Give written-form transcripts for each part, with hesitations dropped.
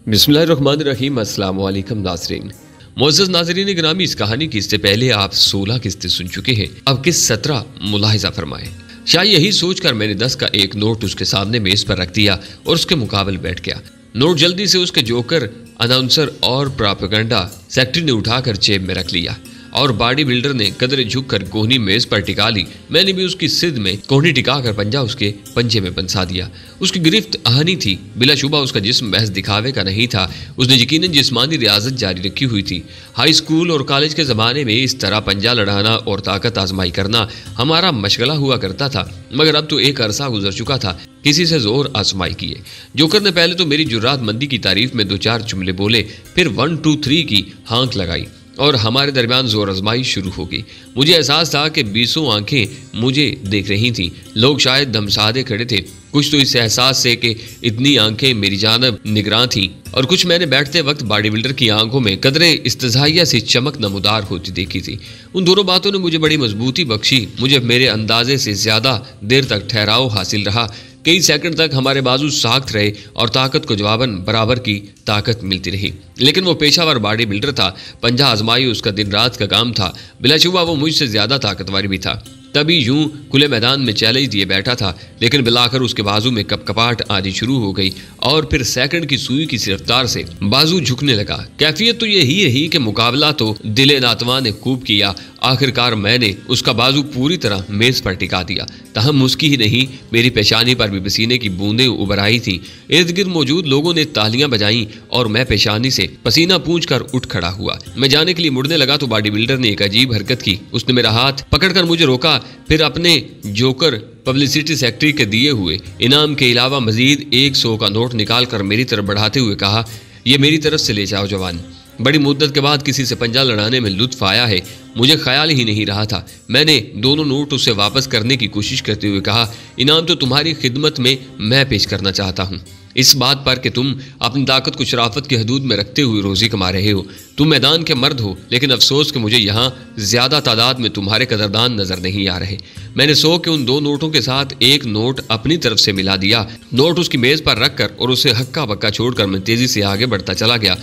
बिस्मिल्लाहिर्रहमानिर्रहीम। अस्सलाम वालेकुम नाज़रीन। मोअज़्ज़ज़ नाज़रीन गिरामी, इस कहानी की इससे पहले आप 16 किस्तें सुन चुके हैं। अब किस्त 17 मुलाहिज़ा फरमाएं। शायद यही सोचकर मैंने 10 का एक नोट उसके सामने मेज़ पर रख दिया और उसके मुकाबले बैठ गया। नोट जल्दी से उसके जोकर, अनाउंसर और प्रोपेगेंडा सेक्रेटरी ने उठाकर जेब में रख लिया और बॉडी बिल्डर ने कदरे झुक कर कोहनी मेज पर टिका ली। मैंने भी उसकी सिद में कोहनी टिकाकर पंजा उसके पंजे में बंसा दिया। उसकी गिरफ्त आहनी थी, बिलाशुबा उसका जिस्म महज दिखावे का नहीं था। उसने यकीनन जिस्मानी रियाजत जारी रखी हुई थी। हाई स्कूल और कॉलेज के ज़माने में इस तरह पंजा लड़ाना और ताकत आजमाई करना हमारा मशगला हुआ करता था, मगर अब तो एक अरसा गुजर चुका था किसी से जोर आजमाई किए। जोकर ने पहले तो मेरी जुर्रात मंदी की तारीफ में 2-4 जुमले बोले, फिर 1 2 3 की हाँक लगाई और हमारे दरमियान जोर आजमाई शुरू हो गई। मुझे एहसास था कि 20 आंखें मुझे देख रही थीं। लोग शायद दमसादे खड़े थे, कुछ तो इस एहसास से कि इतनी आंखें मेरी जानब निगरान थीं, और कुछ मैंने बैठते वक्त बॉडी बिल्डर की आंखों में कदरे इस्तज़ाहिया सी चमक नमूदार होती देखी थी। उन दोनों बातों ने मुझे बड़ी मजबूती बख्शी। मुझे मेरे अंदाजे से ज़्यादा देर तक ठहराव हासिल रहा। कई सेकंड तक हमारे बाजू साख्त रहे और ताकत को जवाबन बराबर की ताकत मिलती रही। लेकिन वो पेशावर बॉडी बिल्डर था, पंजा आजमाई उसका दिन रात का काम था। बिलाशुबा वो मुझसे ज़्यादा ताकतवर भी था। तभी यूं खुले मैदान में चैलेंज दिए बैठा था, लेकिन बिलाकर उसके बाजू में कपकपाहट आदि शुरू हो गई और फिर सेकंड की सुई की रफ्तार से बाजू झुकने लगा। कैफियत तो यही रही कि मुकाबला तो दिले नातवा ने खूब किया। आखिरकार मैंने उसका बाजू पूरी तरह मेज पर टिका दिया। तहम मुस्की ही नहीं, मेरी पेशानी पर भी पसीने की बूंदें उबर आई थीं। इर्द गिर्द मौजूद लोगों ने तालियां बजाईं और मैं पेशानी से पसीना पूंछ कर उठ खड़ा हुआ। मैं जाने के लिए मुड़ने लगा तो बॉडी बिल्डर ने एक अजीब हरकत की। उसने मेरा हाथ पकड़कर मुझे रोका, फिर अपने जोकर पब्लिसिटी सेक्रेटरी के दिए हुए इनाम के अलावा मजीद 100 का नोट निकाल कर मेरी तरफ बढ़ाते हुए कहा, यह मेरी तरफ से ले जाओ जवान। बड़ी मुद्दत के बाद किसी से पंजा लड़ाने में लुत्फ आया है। मुझे ख्याल ही नहीं रहा था। मैंने दोनों नोट उसे वापस करने की कोशिश करते हुए कहा, इनाम तो तुम्हारी खिदमत में मैं पेश करना चाहता हूँ, इस बात पर कि तुम अपनी ताकत को शराफत की हदूद में रखते हुए रोजी कमा रहे हो। तुम मैदान के मर्द हो, लेकिन अफसोस कि मुझे यहाँ ज़्यादा तादाद में तुम्हारे कदरदान नजर नहीं आ रहे। मैंने 100 के उन 2 नोटों के साथ एक नोट अपनी तरफ से मिला दिया। नोट उसकी मेज़ पर रखकर और उसे हक्का बक्का छोड़कर मैं तेज़ी से आगे बढ़ता चला गया।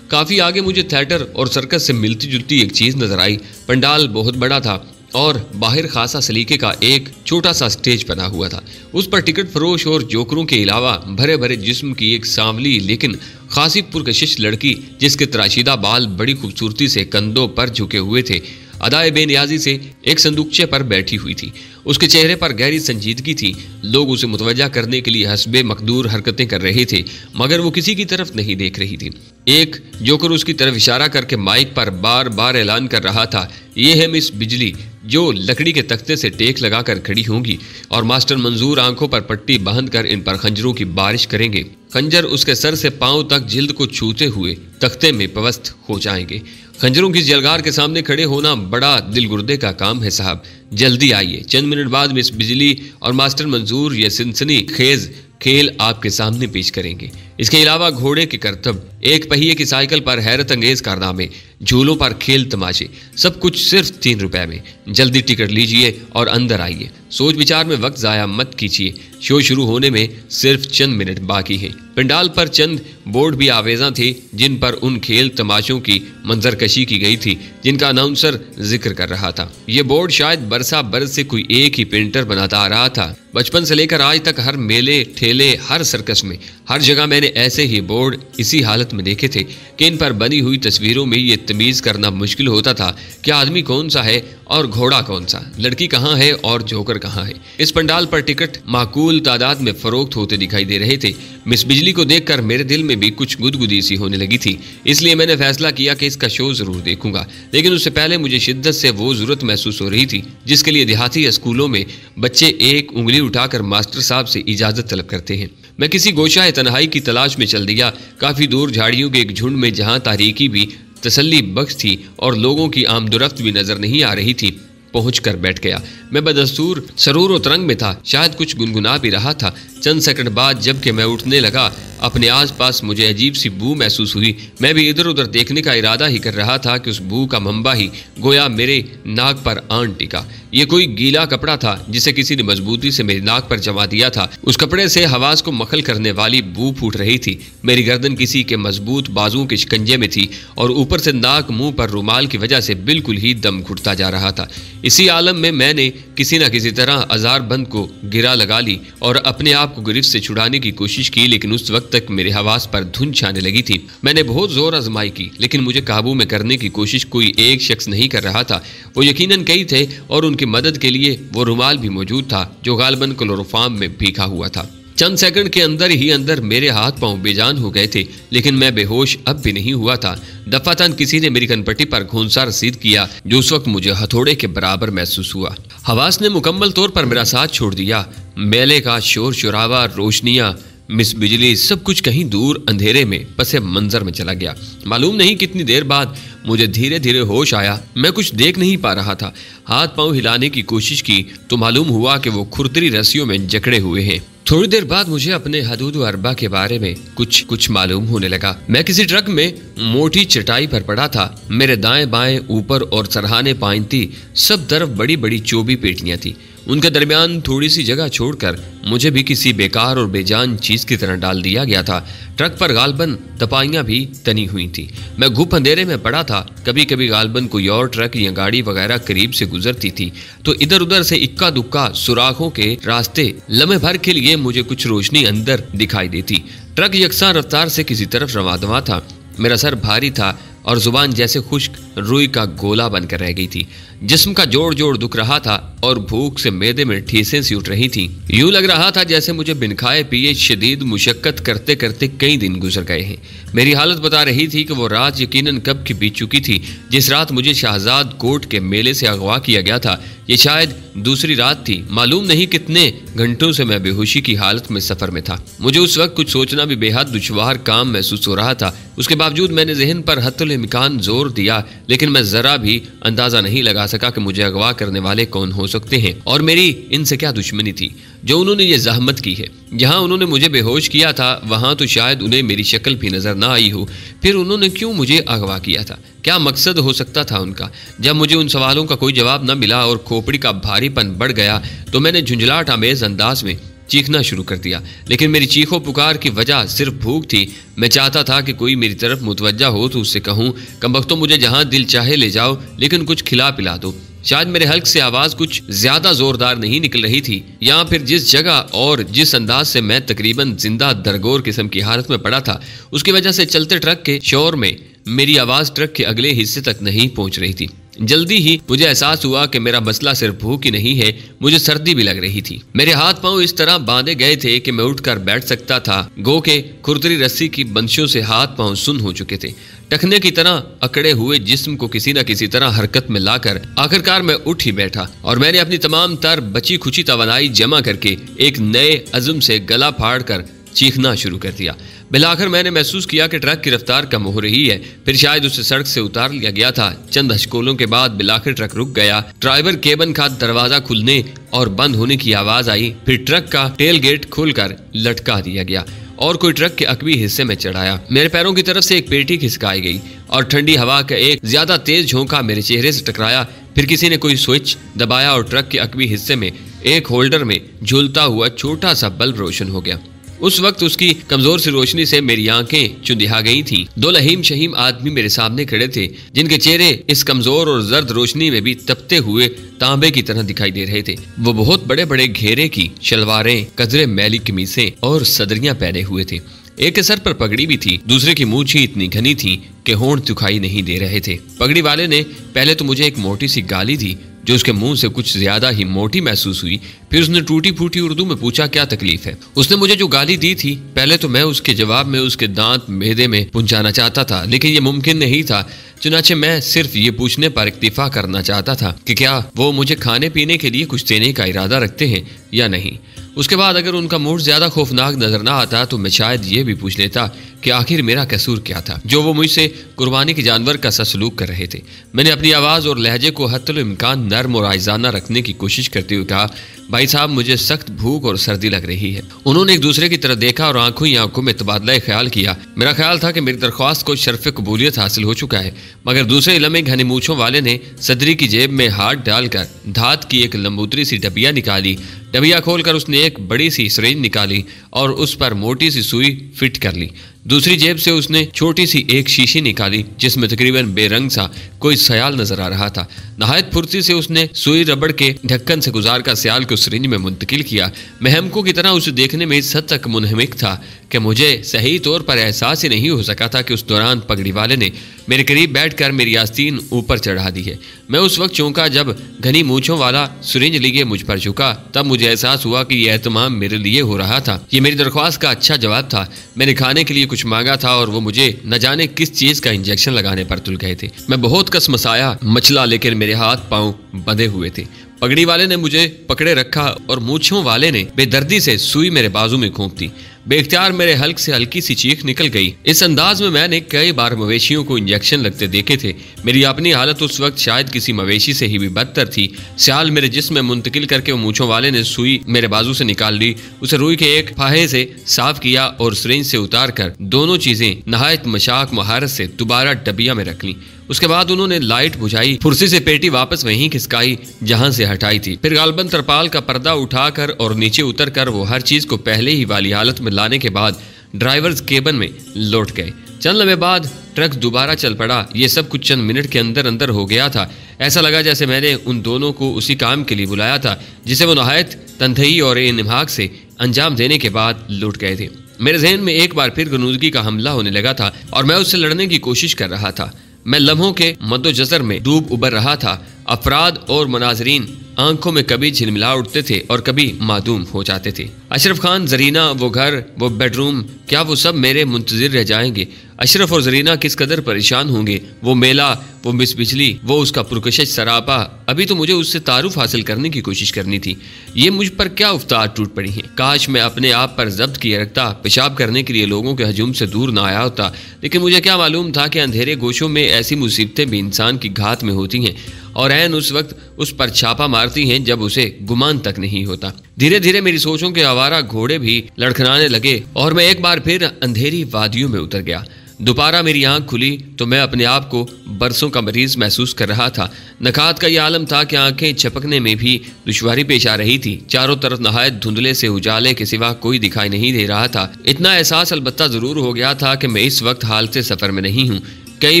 काफ़ी आगे मुझे थिएटर और सर्कस से मिलती जुलती एक चीज़ नजर आई। पंडाल बहुत बड़ा था और बाहर खासा सलीके का एक छोटा सा स्टेज बना हुआ था। उस पर टिकट फरोश और जोकरों के अलावा भरे भरे जिस्म की एक सांवली लेकिन खासी पुरकशिश लड़की, जिसके तराशीदा बाल बड़ी खूबसूरती से कंधों पर झुके हुए थे, अदाए बेनियाजी से एक संदूकचे पर बैठी हुई थी। उसके चेहरे पर गहरी संजीदगी थी। लोग उसे मुतवज्जा करने के लिए हस्बे मकदूर हरकतें कर रहे थे, मगर वो किसी की तरफ नहीं देख रही थी। एक जोकर उसकी तरफ इशारा करके माइक पर बार बार ऐलान कर रहा था, ये है मिस बिजली, जो लकड़ी के तख्ते से टेक लगाकर खड़ी होंगी और मास्टर मंजूर आंखों पर पट्टी बांधकर इन पर खंजरों की बारिश करेंगे। खंजर उसके सर से पांव तक जिल्द को छूते हुए तख्ते में पवस्त हो जाएंगे। खंजरों की जलगार के सामने खड़े होना बड़ा दिलगुर्दे का काम है साहब, जल्दी आइए। चंद मिनट बाद मिस बिजली और मास्टर मंजूर ये सिनसनी खेज खेल आपके सामने पेश करेंगे। इसके अलावा घोड़े के करतब, एक पहिए की साइकिल पर हैरत अंगेज कारनामे, झूलों पर खेल तमाशे, सब कुछ सिर्फ 3 रुपए में। जल्दी टिकट लीजिए और अंदर आइए। सोच विचार में वक्त जाया मत कीजिए, शो शुरू होने में सिर्फ चंद मिनट बाकी हैं। पंडाल पर चंद बोर्ड भी आवेजा थे जिन पर उन खेल तमाशों की मंजरकशी की गई थी जिनका अनाउंसर जिक्र कर रहा था। ये बोर्ड शायद बरसा बरस से कोई एक ही पेंटर बनाता आ रहा था। बचपन से लेकर आज तक हर मेले ठेले, हर सर्कस में, हर जगह मैंने ऐसे ही बोर्ड इसी हालत में देखे थे कि इन पर बनी हुई तस्वीरों में ये तमीज़ करना मुश्किल होता था कि आदमी कौन सा है और घोड़ा कौन सा, लड़की कहाँ है और जोकर कहाँ है। इस पंडाल पर टिकट माकूल तादाद में फरोख्त होते दिखाई दे रहे थे। मिस बिजली को देखकर मेरे दिल में भी कुछ गुदगुदी सी होने लगी थी, इसलिए मैंने फैसला किया कि इसका शो जरूर देखूंगा। लेकिन उससे पहले मुझे शिद्दत से वो जरूरत महसूस हो रही थी जिसके लिए देहाती स्कूलों में बच्चे एक उंगली उठाकर मास्टर साहब से इजाजत तलब करते हैं। मैं किसी गोशाए तन्हाई की तलाश में चल दिया। काफी दूर झाड़ियों के एक झुंड में, जहां तारीकी भी तसल्ली बख्श थी और लोगों की आमदोरफ्त भी नजर नहीं आ रही थी, पहुंचकर बैठ गया। मैं बदस्तूर सरूर और तरंग में था, शायद कुछ गुनगुना भी रहा था चंद सेकंड बाद जबकि मैं उठने लगा, अपने आसपास मुझे अजीब सी बू महसूस हुई। मैं भी इधर उधर देखने का इरादा ही कर रहा था कि उस बू का मंबा ही गोया मेरे नाक पर आन टिका। ये कोई गीला कपड़ा था जिसे किसी ने मजबूती से मेरी नाक पर जमा दिया था। उस कपड़े से हवास को मखल करने वाली बू फूट रही थी। मेरी गर्दन किसी के मजबूत बाजुओं के शिकंजे में थी और ऊपर से नाक मुंह पर रुमाल की वजह से बिल्कुल ही दम घुटता जा रहा था। इसी आलम में मैंने किसी न किसी तरह अजारबंद को गिरा लगा ली और अपने आप को गिरफ्त से छुड़ाने की कोशिश की, लेकिन उस वक्त तक मेरे हवास पर धुंध छाने लगी थी। मैंने बहुत जोर आजमाई की, लेकिन मुझे काबू में करने की कोशिश कोई एक शख्स नहीं कर रहा था। वो यकीनन कई थे और उनकी मदद के लिए वो रुमाल भी मौजूद था जो गालबन क्लोरोफार्म में भीगा हुआ था। चंद सेकंड के अंदर ही अंदर मेरे हाथ पांव बेजान हो गए थे, लेकिन मैं बेहोश अब भी नहीं हुआ था। दफातन किसी ने मेरी कनपट्टी पर खूंसा रसीद किया जो उस वक्त मुझे हथौड़े के बराबर महसूस हुआ। हवास ने मुकम्मल तौर पर मेरा साथ छोड़ दिया। मेले का शोर शुरावा, रोशनियां, मिस बिजली, सब कुछ कहीं दूर अंधेरे में पसे मंजर में चला गया। मालूम नहीं कितनी देर बाद मुझे धीरे धीरे होश आया। मैं कुछ देख नहीं पा रहा था। हाथ पांव हिलाने की कोशिश की तो मालूम हुआ कि वो खुरदरी रस्सियों में जकड़े हुए हैं। थोड़ी देर बाद मुझे अपने हदूद व अरबा के बारे में कुछ मालूम होने लगा। मैं किसी ट्रक में मोटी चटाई पर पड़ा था। मेरे दाएं बाएं, ऊपर और सरहाने पाइंती सब तरफ बड़ी बड़ी चौबी पेटियां थी। उनके दरमियान थोड़ी सी जगह छोड़कर मुझे भी किसी बेकार और बेजान चीज की तरह डाल दिया गया था। ट्रक पर गालबन तपाइयां भी तनी हुई थी। मैं घुप अंधेरे में पड़ा था। कभी कभी गालबन कोई और ट्रक या गाड़ी वगैरह करीब से गुजरती थी तो इधर उधर से इक्का दुक्का सुराखों के रास्ते लम्हे भर के लिए मुझे कुछ रोशनी अंदर दिखाई देती। ट्रक यकसा रफ्तार से किसी तरफ रवादवा था। मेरा सर भारी था और जुबान जैसे खुश्क रुई का गोला बनकर रह गई थी। जिस्म का जोड़ जोड़ दुख रहा था और भूख से मैदे में ठेसें सी उठ रही थी। यूं लग रहा था जैसे मुझे बिन खाए पिए शदीद मुशक्कत करते करते कई दिन गुजर गए हैं। मेरी हालत बता रही थी कि वो रात यकीनन कब की बीत चुकी थी जिस रात मुझे शाहजाद कोट के मेले से अगवा किया गया था। ये शायद दूसरी रात थी। मालूम नहीं कितने घंटों से मैं बेहोशी की हालत में सफर में था। मुझे उस वक्त कुछ सोचना भी बेहद दुश्वार काम महसूस हो रहा था। उसके बावजूद मैंने जहन पर हत्तुल इम्कान जोर दिया, लेकिन मैं जरा भी अंदाजा नहीं लगा सका कि मुझे अगवा करने वाले कौन हो सकते हैं और मेरी इनसे क्या दुश्मनी थी जो उन्होंने ये जहमत की है। जहां उन्होंने मुझे बेहोश किया था वहां तो शायद उन्हें मेरी शक्ल भी नजर ना आई हो। फिर उन्होंने क्यों मुझे अगवा किया था? क्या मकसद हो सकता था उनका? जब मुझे उन सवालों का कोई जवाब न मिला और खोपड़ी का भारीपन बढ़ गया तो मैंने झुंझलाहट आमेज अंदाज में चीखना शुरू कर दिया। लेकिन मेरी चीखों पुकार की वजह सिर्फ भूख थी। मैं चाहता था कि कोई मेरी तरफ मुतवज्जा हो तो उससे कहूँ, कमबख्तो मुझे जहां दिल चाहे ले जाओ, लेकिन कुछ खिला पिला दो। शायद मेरे हल्क से आवाज कुछ ज्यादा जोरदार नहीं निकल रही थी, या फिर जिस जगह और जिस अंदाज से मैं तकरीबन जिंदा दरगोर किस्म की हालत में पड़ा था उसकी वजह से चलते ट्रक के शोर में मेरी आवाज ट्रक के अगले हिस्से तक नहीं पहुंच रही थी। जल्दी ही मुझे एहसास हुआ कि मेरा मसला सिर्फ भूख ही नहीं है, मुझे सर्दी भी लग रही थी। मेरे हाथ पांव इस तरह बांधे गए थे कि मैं उठकर बैठ सकता था। गो के खुरदरी रस्सी की बंशों से हाथ पांव सुन्न हो चुके थे। टखने की तरह अकड़े हुए जिस्म को किसी न किसी तरह हरकत में लाकर आखिरकार मैं उठ ही बैठा और मैंने अपनी तमाम तर बची खुची तवानाई जमा करके एक नए अज़्म से गला फाड़ कर चीखना शुरू कर दिया। बिलाखिर मैंने महसूस किया कि ट्रक की रफ्तार कम हो रही है। फिर शायद उसे सड़क से उतार लिया गया था। चंद हचकोलों के बाद बिलाखिर ट्रक रुक गया। ड्राइवर केबिन का दरवाजा खुलने और बंद होने की आवाज आई। फिर ट्रक का टेल गेट खोलकर लटका दिया गया और कोई ट्रक के अकबी हिस्से में चढ़ाया। मेरे पैरों की तरफ से एक पेटी खिसकाई गई और ठंडी हवा का एक ज्यादा तेज झोंका मेरे चेहरे से टकराया। फिर किसी ने कोई स्विच दबाया और ट्रक के अकबी हिस्से में एक होल्डर में झूलता हुआ छोटा सा बल्ब रोशन हो गया। उस वक्त उसकी कमजोर सी रोशनी से मेरी आंखें चुंधिया गई थीं। दो लहीम शहीम आदमी मेरे सामने खड़े थे जिनके चेहरे इस कमजोर और जर्द रोशनी में भी तपते हुए तांबे की तरह दिखाई दे रहे थे। वो बहुत बड़े बड़े घेरे की शलवारें, कजरे मैली कमीजें और सदरियां पहने हुए थे। एक के सर पर पगड़ी भी थी, दूसरे की मूंछें इतनी घनी थी कि होंठ दिखाई नहीं दे रहे थे। पगड़ी वाले ने पहले तो मुझे एक मोटी सी गाली दी जो उसके मुंह से कुछ ज्यादा ही मोटी महसूस हुई। फिर उसने टूटी फूटी उर्दू में पूछा क्या तकलीफ है। उसने मुझे जो गाली दी थी पहले तो मैं उसके जवाब में उसके दांत मेदे में पहुंचाना चाहता था, लेकिन ये मुमकिन नहीं था। चुनाचे मैं सिर्फ ये पूछने पर इक्तिफा करना चाहता था कि क्या वो मुझे खाने पीने के लिए कुछ देने का इरादा रखते हैं या नहीं। उसके बाद अगर उनका मूड ज्यादा खौफनाक नजर ना आता तो मैं शायद ये भी पूछ लेता कि आखिर मेरा कसूर क्या था जो वो मुझसे कुर्बानी के जानवर का सा सलूक कर रहे थे। मैंने अपनी आवाज़ और लहजे को हत्तुल इम्कान नर्म और आइजाना रखने की कोशिश करते हुए कहा, भाई साहब मुझे सख्त भूख और सर्दी लग रही है। उन्होंने एक दूसरे की तरफ देखा और आंखों ही आंखों में तबादला ख्याल किया। मेरा ख्याल था कि मेरी दरख्वास्त को शर्फ कबूलियत हासिल हो चुका है, मगर दूसरे लम्हे घनी मूछों वाले ने सदरी की जेब में हाथ डालकर धात की एक लंबूतरी सी डबिया निकाली। डबिया खोलकर उसने एक बड़ी सी सिरिंज निकाली और उस पर मोटी सी सुई फिट कर ली। दूसरी जेब से उसने छोटी सी एक शीशी निकाली जिसमें तकरीबन बेरंग सा कोई सयाल नजर आ रहा था। नहायत फुर्ती से उसने सुई रबड़ के ढक्कन से गुजार कर सयाल को सिरिंज में मुंतकिल किया। मैं हेमको की तरह उसे देखने में इस हद तक मुनहमिक था कि मुझे सही तौर पर एहसास ही नहीं हो सका था कि उस दौरान पगड़ी वाले ने मेरे करीब बैठकर मेरी आस्तीन ऊपर चढ़ा दी है। मैं उस वक्त चौंका जब घनी मूंछों वाला सिरिंज लिए मुझ पर झुका। तब मुझे एहसास हुआ कि यह एहतमाम मेरे लिए हो रहा था। ये मेरी दरख्वास्त का अच्छा जवाब था। मैंने खाने के लिए कुछ मांगा था और वो मुझे न जाने किस चीज का इंजेक्शन लगाने पर तुल गए थे। मैं बहुत कसमसाया मचला, लेकिन मेरे हाथ पांव बंधे हुए थे। पगड़ी वाले ने मुझे पकड़े रखा और मूंछों वाले ने बेदर्दी से सुई मेरे बाजू में घोंप दी। बेख्तियार मेरे हल्क से हल्की सी चीख निकल गई। इस अंदाज में मैंने कई बार मवेशियों को इंजेक्शन लगते देखे थे। मेरी अपनी हालत उस वक्त शायद किसी मवेशी से ही भी बदतर थी। स्याल मेरे जिस्म में मुंतकिल करके मूंछों वाले ने सुई मेरे बाजू से निकाल ली, उसे रुई के एक फाहे से साफ किया और सिरिंज से उतार कर दोनों चीजें नहायत मशाक महारत से दोबारा डबिया में रख ली। उसके बाद उन्होंने लाइट बुझाई, फुर्सी से पेटी वापस वहीं खिसकाई जहां से हटाई थी। फिर गालबन तरपाल का पर्दा उठाकर और नीचे उतरकर वो हर चीज को पहले ही वाली हालत में लाने के बाद ड्राइवर्स केबिन में लौट गए। चंद लम्हे बाद ट्रक दोबारा चल पड़ा। ये सब कुछ चंद मिनट के अंदर अंदर हो गया था। ऐसा लगा जैसे मैंने उन दोनों को उसी काम के लिए बुलाया था जिसे वो नहायत तन्हई और इन्हिमाक से अंजाम देने के बाद लौट गए थे। मेरे जहन में एक बार फिर गनूदगी का हमला होने लगा था और मैं उससे लड़ने की कोशिश कर रहा था। मैं लम्हों के मद्दोजज़र में डूब उबर रहा था। अफराद और मनाजरीन आंखों में कभी झिलमिला उठते थे और कभी मादूम हो जाते थे। अशरफ खान, जरीना, वो घर, वो बेडरूम, क्या वो सब मेरे मुंतजिर रह जाएंगे? अशरफ और जरीना किस कदर परेशान होंगे। वो मेला, वो मिस बिजली, वो उसका पुरकशिश सरापा। अभी तो मुझे उससे तारुफ हासिल करने की कोशिश करनी थी। ये मुझ पर क्या उफ्तार टूट पड़ी है। काश मैं अपने आप पर जब्त किए रखता, पेशाब करने के लिए लोगों के हजूम से दूर ना आया होता। लेकिन मुझे क्या मालूम था कि अंधेरे गोशों में ऐसी मुसीबतें भी इंसान की घात में होती हैं और ऐन उस वक्त उस पर छापा मारती हैं जब उसे गुमान तक नहीं होता। धीरे धीरे मेरी सोचों के आवारा घोड़े भी लड़खड़ाने लगे और मैं एक बार फिर अंधेरी वादियों में उतर गया। दोबारा मेरी आंख खुली तो मैं अपने आप को बरसों का मरीज महसूस कर रहा था। नकात का यह आलम था कि आंखें झपकने में भी दुश्वारी पेश आ रही थी। चारों तरफ नहायत धुंधले से उजाले के सिवा कोई दिखाई नहीं दे रहा था। इतना एहसास अलबत्ता जरूर हो गया था कि मैं इस वक्त हालत सफर में नहीं हूँ। कई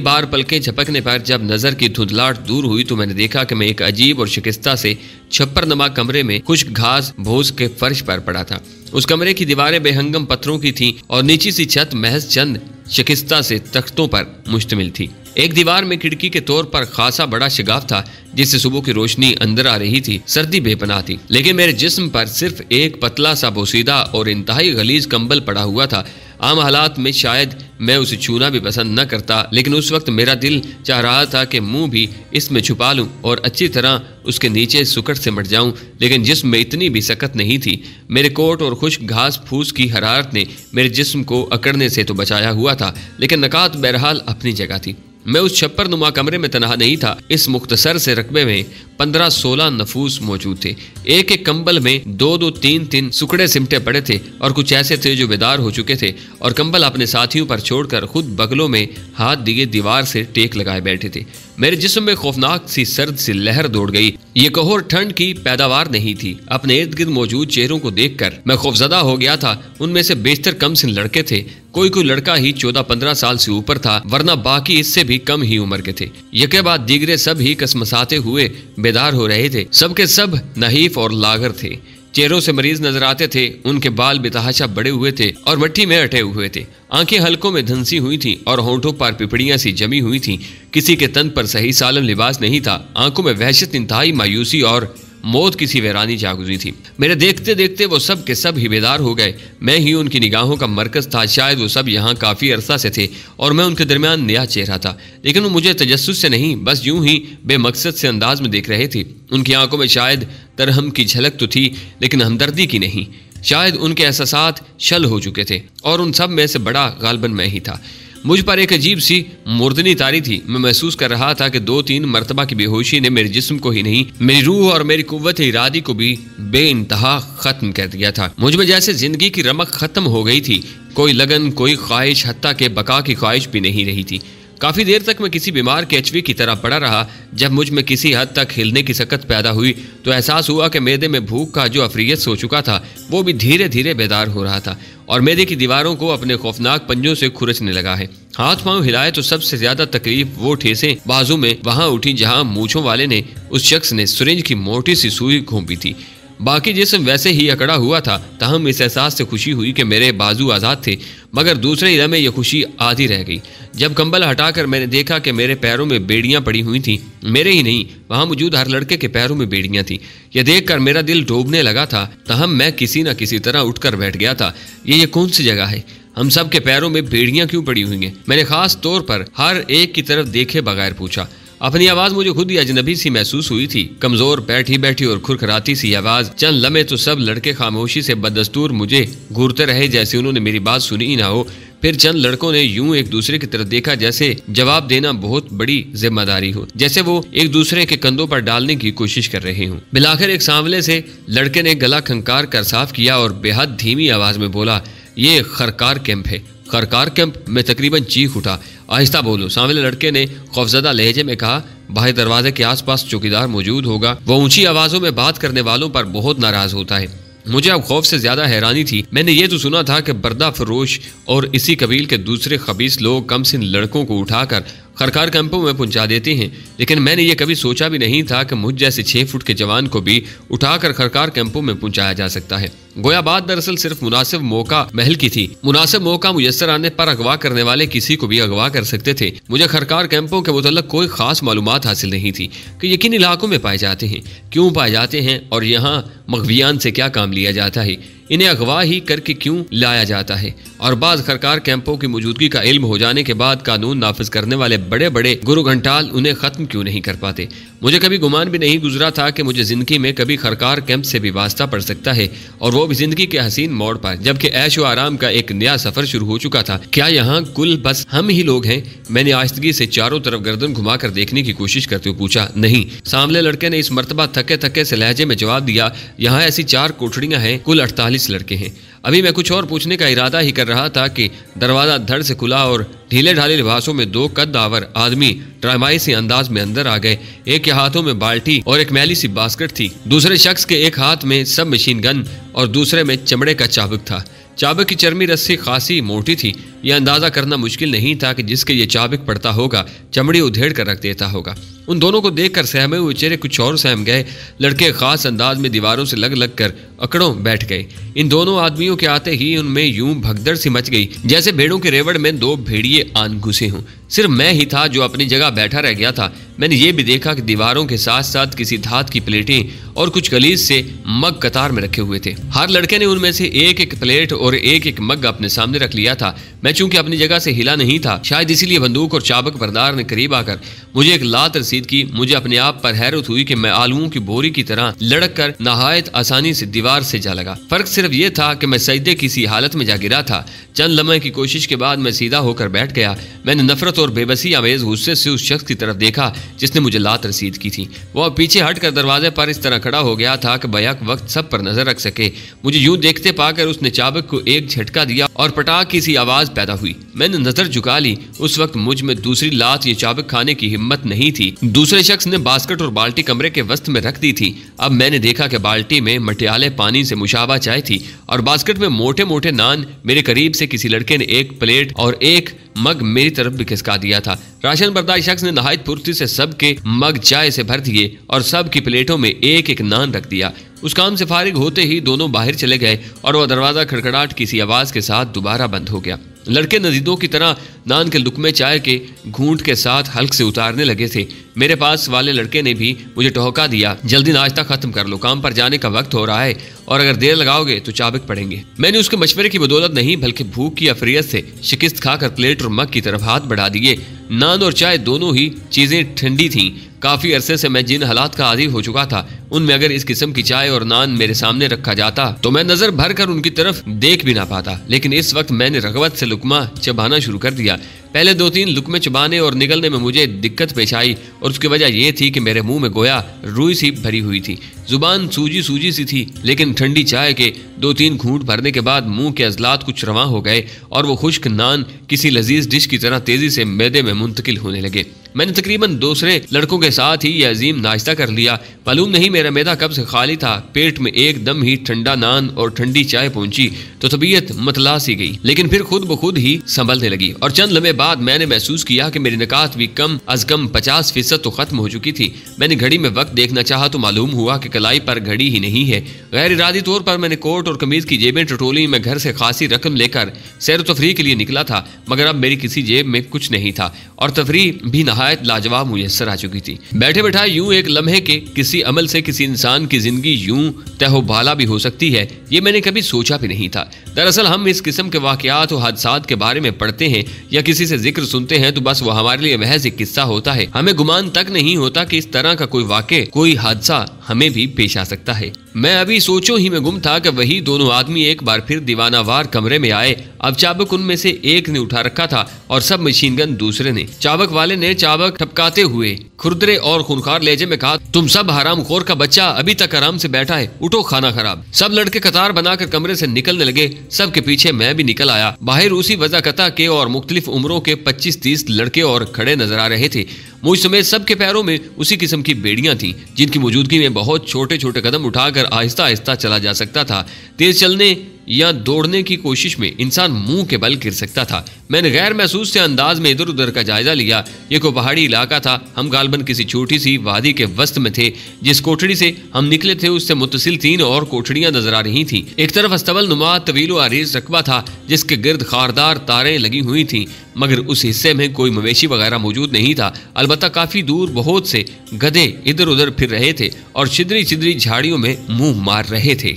बार पलकें झपकने पर जब नजर की धुंधलाहट दूर हुई तो मैंने देखा कि मैं एक अजीब और शिकस्ता से छप्पर नमा कमरे में खुश्क घास भोज के फर्श पर पड़ा था। उस कमरे की दीवारें बेहंगम पत्थरों की थीं और नीची सी छत महज चंद शिकस्ता से तख्तों पर मुश्तमिल थी। एक दीवार में खिड़की के तौर पर खासा बड़ा शिगाफ था जिससे सुबह की रोशनी अंदर आ रही थी। सर्दी बेपनाह थी, लेकिन मेरे जिस्म पर सिर्फ एक पतला सा बोसीदा और इंतहाई गलीज कंबल पड़ा हुआ था। आम हालात में शायद मैं उसे छूना भी पसंद न करता, लेकिन उस वक्त मेरा दिल चाह रहा था कि मुंह भी इसमें छुपा लूं और अच्छी तरह उसके नीचे सुकड़ से मट जाऊं। लेकिन जिस्म में इतनी भी सकत नहीं थी। मेरे कोट और खुश्क घास फूस की हरारत ने मेरे जिस्म को अकड़ने से तो बचाया हुआ था, लेकिन नकात बहरहाल अपनी जगह थी। मैं उस छप्पर नुमा कमरे में तनहा नहीं था। इस मुख्तसर से रकबे में 15-16 नफूस मौजूद थे। एक एक कंबल में 2-2, 3-3 सुकड़े सिमटे पड़े थे और कुछ ऐसे थे जो बेदार हो चुके थे और कंबल अपने साथियों पर छोड़कर खुद बगलों में हाथ दिए दीवार से टेक लगाए बैठे थे। मेरे जिस्म में खौफनाक सी सर्द सी लहर दौड़ गई। ये कहर ठंड की पैदावार नहीं थी। अपने इर्द गिर्द मौजूद चेहरों को देखकर मैं खौफजदा हो गया था। उनमें से बेशतर कम सिन लड़के थे। कोई लड़का ही 14-15 साल से ऊपर था, वरना बाकी इससे भी कम ही उम्र के थे। यके बाद दीगरे सब ही कसमसाते हुए बेदार हो रहे थे। सबके सब नहीफ और लागर थे। चेहरों से मरीज नजर आते थे। उनके बाल बेतहाशा बड़े हुए थे और मट्टी में अटे हुए थे। आंखें हल्कों में धंसी हुई थीं और होंठों पर पिपड़ियां सी जमी हुई थीं। किसी के तन पर सही सालम लिबास नहीं था। आंखों में वहशत, इंतहाई मायूसी और मौत की सी वीरानी जा गुजरी थी। मेरे देखते देखते वो सब के सब ही बेदार हो गए। मैं ही उनकी निगाहों का मरकज था। शायद वो सब यहाँ काफी अरसा से थे और मैं उनके दरमियान नया चेहरा था, लेकिन वो मुझे तजस्सुस से नहीं, बस यूं ही बेमकसद से अंदाज में देख रहे थे। उनकी आंखों में शायद तरहम की झलक तो थी, लेकिन हमदर्दी की नहीं। शायद उनके एहसासात छल हो चुके थे और उन सब में से बड़ा गालबन मैं ही था। मुझ पर एक अजीब सी मुर्दनी तारी थी। मैं महसूस कर रहा था कि 2-3 मरतबा की बेहोशी ने मेरे जिस्म को ही नहीं, मेरी रूह और मेरी कुव्वत इरादी को भी बेइंतहा खत्म कर दिया था। मुझ में जैसे जिंदगी की रमक खत्म हो गई थी। कोई लगन, कोई ख्वाहिश, हत्ता के बका की ख्वाहिश भी नहीं रही थी। काफी देर तक मैं किसी बीमार के एचवी की तरह पड़ा रहा। जब मुझ में किसी हद तक हिलने की सकत पैदा हुई तो एहसास हुआ कि मैदे में भूख का जो अफरियत सो चुका था वो भी धीरे धीरे बेदार हो रहा था और मैदे की दीवारों को अपने खौफनाक पंजों से खुरचने लगा है। हाथ पांव हिलाए तो सबसे ज्यादा तकलीफ वो ठेसें बाजू में वहां उठी जहां मूंछों वाले ने, उस शख्स ने, सिरिंज की मोटी सी सुई घोंपी थी। बाकी जिस्म वैसे ही अकड़ा हुआ था। ताहम इस एहसास से खुशी हुई कि मेरे बाजू आज़ाद थे, मगर दूसरे ही लम्हे यह खुशी आधी रह गई जब कंबल हटाकर मैंने देखा कि मेरे पैरों में बेड़ियां पड़ी हुई थीं। मेरे ही नहीं, वहां मौजूद हर लड़के के पैरों में बेड़ियां थीं। यह देखकर मेरा दिल डूबने लगा था। ताहम मैं किसी न किसी तरह उठकर बैठ गया था। ये कौन सी जगह है? हम सब के पैरों में बेड़ियां क्यों पड़ी हुई हैं? मैंने खास तौर पर हर एक की तरफ देखे बगैर पूछा। अपनी आवाज मुझे खुद ही अजनबी सी महसूस हुई थी। कमजोर, बैठी बैठी और खुरखराती सी आवाज। चंद लम्हे तो सब लड़के खामोशी से बदस्तूर मुझे घूरते रहे जैसे उन्होंने मेरी बात सुनी ही ना हो। फिर चंद लड़कों ने यूं एक दूसरे की तरफ देखा जैसे जवाब देना बहुत बड़ी जिम्मेदारी हो, जैसे वो एक दूसरे के कंधों पर डालने की कोशिश कर रहे हों। बिलाखिर एक सांवले से लड़के ने गला खंकार कर साफ किया और बेहद धीमी आवाज में बोला, ये खरकार कैंप है। खरकार कैंप? मैं तकरीबन चीख उठा। आहिस्ता बोलो, सांवले लड़के ने खौफजदा लहजे में कहा। बाहर दरवाजे के आसपास चौकीदार मौजूद होगा। वो ऊंची आवाजों में बात करने वालों पर बहुत नाराज होता है। मुझे अब खौफ से ज्यादा हैरानी थी। मैंने ये तो सुना था कि बर्दा फरोश और इसी कबील के दूसरे खबीस लोग कमसिन लड़कों को उठाकर खरकार कैंपों में पहुंचा देते हैं, लेकिन मैंने ये कभी सोचा भी नहीं था कि मुझ जैसे 6 फुट के जवान को भी उठाकर खरकार कैंपों में पहुंचाया जा सकता है। गोया बात दरअसल सिर्फ मुनासिब मौका महल की थी। मुनासिब मौका मुयस्सर आने पर अगवा करने वाले किसी को भी अगवा कर सकते थे। मुझे खरकार कैंपों के मुतल्लिक कोई खास मालूमात हासिल नहीं थी कि ये किन इलाकों में पाए जाते हैं, क्यों पाए जाते हैं और यहाँ मगवियान से क्या काम लिया जाता है, इन्हें अगवा ही करके क्यों लाया जाता है। और बाद खरकार कैंपों की मौजूदगी का इल्म हो जाने के बाद कानून नाफिज करने वाले बड़े बड़े गुरु घंटाल उन्हें खत्म क्यों नहीं कर पाते। मुझे कभी गुमान भी नहीं गुजरा था कि मुझे जिंदगी में कभी खरकार कैंप से भी वास्ता पड़ सकता है, और वो भी जिंदगी के हसीन मोड़ पर, जबकि ऐश व आराम का एक नया सफर शुरू हो चुका था। क्या यहाँ कुल बस हम ही लोग हैं? मैंने आहिस्तगी से चारों तरफ गर्दन घुमाकर देखने की कोशिश करते हुए पूछा। नहीं। सामने लड़के ने इस मर्तबा थके थके से लहजे में जवाब दिया, यहाँ ऐसी 4 कोठड़ियां हैं, कुल 48 लड़के हैं। अभी मैं कुछ और पूछने का इरादा ही कर रहा था कि दरवाजा धड़ से खुला और ढीले ढाले लिबासों में 2 कद्दावर आदमी ड्रामाई से अंदाज में अंदर आ गए। एक के हाथों में बाल्टी और एक मैली सी बास्केट थी। दूसरे शख्स के एक हाथ में सब मशीन गन और दूसरे में चमड़े का चाबुक था। चाबुक की चरमी रस्सी खासी मोटी थी। यह अंदाजा करना मुश्किल नहीं था कि जिसके ये चाबुक पड़ता होगा चमड़ी उधेड़ कर रख देता होगा। उन दोनों को देखकर सहमे हुए चेहरे कुछ और सहम गए। लड़के खास अंदाज में दीवारों से लग लग कर अकड़ों बैठ गए। इन दोनों आदमियों के आते ही उनमें यूं भगदड़ सी मच गई जैसे भेड़ों के रेवड़ में 2 भेड़िए आन घुसे हों। सिर्फ मैं ही था जो अपनी जगह बैठा रह गया था। मैंने ये भी देखा कि दीवारों के साथ साथ किसी धात की प्लेटें और कुछ गलीज से मग कतार में रखे हुए थे। हर लड़के ने उनमें से एक एक प्लेट और एक एक मग अपने सामने रख लिया था। मैं चूंकि अपनी जगह से हिला नहीं था, शायद इसीलिए बंदूक और चाबुक बरदार ने करीब आकर मुझे एक लात रसीद की। मुझे अपने आप पर हैरत हुई कि मैं आलूओं की बोरी की तरह लड़क कर नहायत आसानी से दीवार से जा लगा। फर्क सिर्फ ये था कि मैं सजदे की सी हालत में जा गिरा था। चंद लम्हे की कोशिश के बाद मैं सीधा होकर बैठ गया। मैंने नफरत और बेबसी आमेज गुस्से से उस शख्स की तरफ देखा जिसने मुझे लात रसीद की थी। वह पीछे हटकर दरवाजे पर इस तरह खड़ा हो गया था कि बैक वक्त सब पर नजर रख सके। मुझे यूं देखते पाकर उसने चाबुक को एक झटका दिया और पटाख की सी आवाज पैदा हुई। मैंने नजर झुका ली। उस वक्त मुझ में दूसरी लात या चाबुक खाने की हिम्मत नहीं थी। दूसरे शख्स ने बास्केट और बाल्टी कमरे के वस्त में रख दी थी। अब मैंने देखा कि बाल्टी में मटियाले पानी से मुशाबा चाय थी और बास्केट में मोटे मोटे नान। मेरे करीब से किसी लड़के ने एक प्लेट और एक मग मेरी तरफ भी खिसका दिया था। राशन बर्दार शख्स ने नहायत फुर्ती से सबके मग चाय से भर दिए और सब की प्लेटों में एक एक नान रख दिया। उस काम से फारिग होते ही दोनों बाहर चले गए और वह दरवाजा खड़खड़ाहट किसी आवाज के साथ दोबारा बंद हो गया। लड़के नजीदों की तरह नान के लुकमे चाय के घूंट के साथ हल्क से उतारने लगे थे। मेरे पास वाले लड़के ने भी मुझे टोहका दिया, जल्दी नाश्ता खत्म कर लो, काम पर जाने का वक्त हो रहा है और अगर देर लगाओगे तो चाबुक पड़ेंगे। मैंने उसके मशवरे की बदौलत नहीं बल्कि भूख की अफरियत से शिकस्त खाकर प्लेट और मग की तरफ हाथ बढ़ा दिए। नान और चाय दोनों ही चीजें ठंडी थीं। काफी अरसे से मैं जिन हालात का आदी हो चुका था उनमें अगर इस किस्म की चाय और नान मेरे सामने रखा जाता तो मैं नजर भर कर उनकी तरफ देख भी ना पाता। लेकिन इस वक्त मैंने रगबत से लुकमा चबाना शुरू कर दिया। पहले 2-3 लुकमे चबाने और निगलने में मुझे दिक्कत पेश आई और उसकी वजह यह थी कि मेरे मुंह में गोया रुई सी भरी हुई थी। जुबान सूजी सूजी सी थी, लेकिन ठंडी चाय के 2-3 घूंट भरने के बाद मुंह के अजलात कुछ रवां हो गए और वो खुश्क नान किसी लजीज डिश की तरह तेजी से मैदे में मुंतकिल होने लगे। मैंने तकरीबन दूसरे लड़कों के साथ ही यह अजीम नाश्ता कर लिया। मालूम नहीं मेरा मैदा कब से खाली था। पेट में एकदम ही ठंडा नान और ठंडी चाय पहुंची तो तबीयत मतला सी गई, लेकिन फिर खुद ब खुद ही संभलने लगी और चंद लम्हे बाद मैंने महसूस किया कि मेरी निकात भी कम अज कम 50% तो खत्म हो चुकी थी। मैंने घड़ी में वक्त देखना चाहा तो मालूम हुआ कि कलाई पर घड़ी ही नहीं है। गैर इरादी तौर पर मैंने कोट और कमीज की जेबें टटोली। मैं घर से खासी रकम लेकर सैर तफरी के लिए निकला था, मगर अब मेरी किसी जेब में कुछ नहीं था और तफरी भी नहायत लाजवाब मुयस्सर आ चुकी थी। बैठे बैठाए यूं एक लम्हे के किसी अमल से किसी इंसान की जिंदगी यूं तहोबाला भी हो सकती है, ये मैंने कभी सोचा भी नहीं था। दरअसल हम इस किस्म के वाकयात और हादसात के बारे में पढ़ते हैं या किसी से जिक्र सुनते हैं तो बस वो हमारे लिए महज एक किस्सा होता है। हमें गुमान तक नहीं होता कि इस तरह का कोई वाक़या, कोई हादसा हमें भी पेश आ सकता है। मैं अभी सोचो ही में गुम था कि वही दोनों आदमी एक बार फिर दीवानावार कमरे में आए। अब चाबुक उनमें से एक ने उठा रखा था और सब मशीन गन दूसरे ने। चाबुक वाले ने चाबुक ठपकाते हुए खुरदरे और खूंखार लहजे में कहा, तुम सब हरामखोर का बच्चा अभी तक आराम से बैठा है, उठो खाना खराब। सब लड़के कतार बनाकर कमरे से निकलने लगे। सबके पीछे मैं भी निकल आया। बाहर उसी वज़ाकता के और मुख्तलिफ उम्रों के 25-30 लड़के और खड़े नजर आ रहे थे। मुझ समेत सबके पैरों में उसी किस्म की बेड़ियां थीं, जिनकी मौजूदगी में बहुत छोटे छोटे कदम उठाकर आहिस्ता आहिस्ता चला जा सकता था। तेज चलने या दौड़ने की कोशिश में इंसान मुंह के बल गिर सकता था। मैंने गैर महसूस से अंदाज में इधर उधर का जायजा लिया। ये कोई पहाड़ी इलाका था। हम गालबन किसी छोटी सी वादी के वस्त में थे। जिस कोठड़ी से हम निकले थे उससे मुत्तसिल 3 और कोठड़ियां नजर आ रही थीं। एक तरफ अस्तबल नुमा तवील व अरीज रकबा था जिसके गिर्द खारदार तारें लगी हुई थीं, मगर उस हिस्से में कोई मवेशी वगैरह मौजूद नहीं था। अलबत्ता काफी दूर बहुत से गधे इधर उधर फिर रहे थे और छिदरी छिदरी झाड़ियों में मुंह मार रहे थे।